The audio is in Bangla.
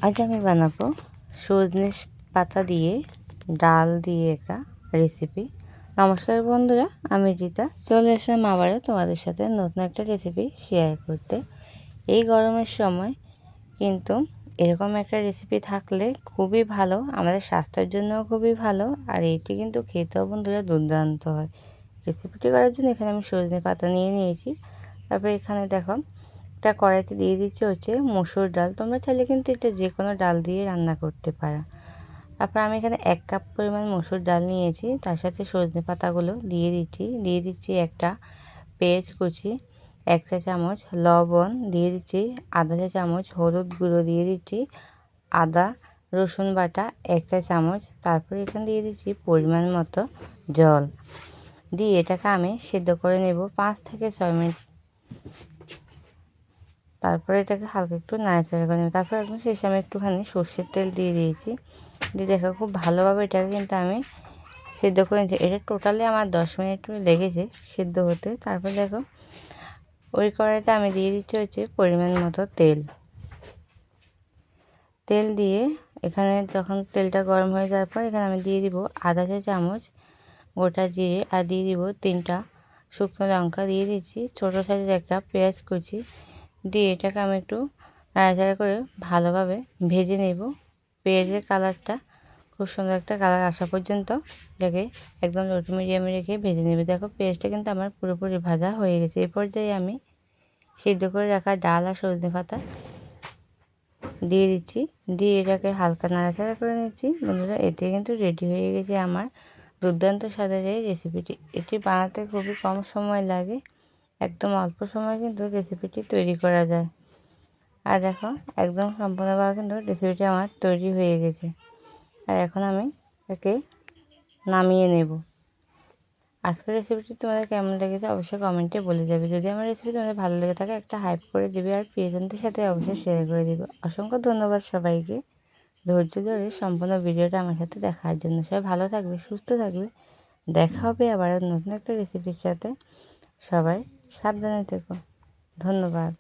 আজ আমি বানাবো সজনে পাতা দিয়ে ডাল দিয়ে একটা রেসিপি। নমস্কার বন্ধুরা, আমি রীতা চলে আসলাম আবারও তোমাদের সাথে নতুন একটা রেসিপি শেয়ার করতে। এই গরমের সময় কিন্তু এরকম একটা রেসিপি থাকলে খুবই ভালো, আমাদের স্বাস্থ্যের জন্যও খুবই ভালো, আর এটি কিন্তু খেতেও বন্ধুরা দুর্দান্ত হয়। রেসিপিটি করার জন্য এখানে আমি সজনে পাতা নিয়ে নিয়েছি। তারপর এখানে দেখো একটা কড়াইতে দিয়ে দিচ্ছি হচ্ছে মসুর ডাল। তোমরা চাইলে কিন্তু এটা যে কোনো ডাল দিয়ে রান্না করতে পারো। তারপর আমি এখানে 1 কাপ পরিমাণ মসুর ডাল নিয়েছি, তার সাথে সজনে পাতাগুলো দিয়ে দিচ্ছি একটা পেঁয়াজ কুচি, 1 চা চামচ লবণ দিয়ে দিচ্ছি, আধা চা চামচ হলুদ গুঁড়ো দিয়ে দিচ্ছি, আদা রসুন বাটা 1 চা চামচ। তারপর এখানে দিয়ে দিচ্ছি পরিমাণ মতো জল দিয়ে এটাকে আমি সেদ্ধ করে নেব 5 থেকে 6 মিনিট। তারপরে এটাকে হালকা একটু নাড়াচাড়া করে নেব। তারপর একদম শেষে আমি একটুখানি সর্ষের তেল দিয়ে দিয়েছি, দিয়ে দেখো খুব ভালোভাবে এটাকে কিন্তু আমি সেদ্ধ করে নিয়েছি। এটা টোটালি আমার 10 মিনিট লেগেছে সেদ্ধ হতে। তারপর দেখো ওই কড়াইতে আমি দিয়ে দিচ্ছি হচ্ছে পরিমাণ মতো তেল দিয়ে এখানে যখন তেলটা গরম হয়ে যাওয়ার পর এখানে আমি দিয়ে দিব আধা চা চামচ গোটা জিরে, আর দিয়ে দিব 3টা শুকনো লঙ্কা, দিয়ে দিচ্ছি ছোটো সাইজের একটা পেঁয়াজ কুচি, দিয়ে এটাকে আমি একটু নাড়াচাড়া করে ভালোভাবে ভেজে নেব। পেঁয়াজের কালারটা খুব সুন্দর একটা কালার আসা পর্যন্ত এটাকে একদম লো টু মিডিয়ামে রেখে ভেজে নেবে। দেখো পেঁয়াজটা কিন্তু আমার পুরোপুরি ভাজা হয়ে গেছে। এই পর্যায়ে আমি সিদ্ধ করে রাখা ডাল আর সজনে পাতা দিয়ে দিচ্ছি, দিয়ে এটাকে হালকা নাড়াচাড়া করে নিচ্ছি। বন্ধুরা, এতে কিন্তু রেডি হয়ে গেছে আমার দুর্দান্ত স্বাদের এই রেসিপিটি। এটি বানাতে খুবই কম সময় লাগে, একদম অল্প সময় কিন্তু রেসিপিটি তৈরি করা যায়। আর দেখো একদম সম্পূর্ণভাবে কিন্তু রেসিপিটি আমার তৈরি হয়ে গেছে। আর এখন আমি একে নামিয়ে নেব। আজকের রেসিপিটি তোমাদের কেমন লেগেছে অবশ্যই কমেন্টে বলে যাবে। যদি আমার রেসিপি তোমাদের ভালো লেগে থাকে একটা হাইপ করে দিবে, আর প্রিয়জনদের সাথে অবশ্যই শেয়ার করে দিবে। অসংখ্য ধন্যবাদ সবাইকে ধৈর্য ধরে সম্পূর্ণ ভিডিওটা আমার সাথে দেখার জন্য। সবাই ভালো থাকবে, সুস্থ থাকবে। দেখা হবে আবার নতুন একটা রেসিপির সাথে। সবাই সাবধানে থেকো। ধন্যবাদ।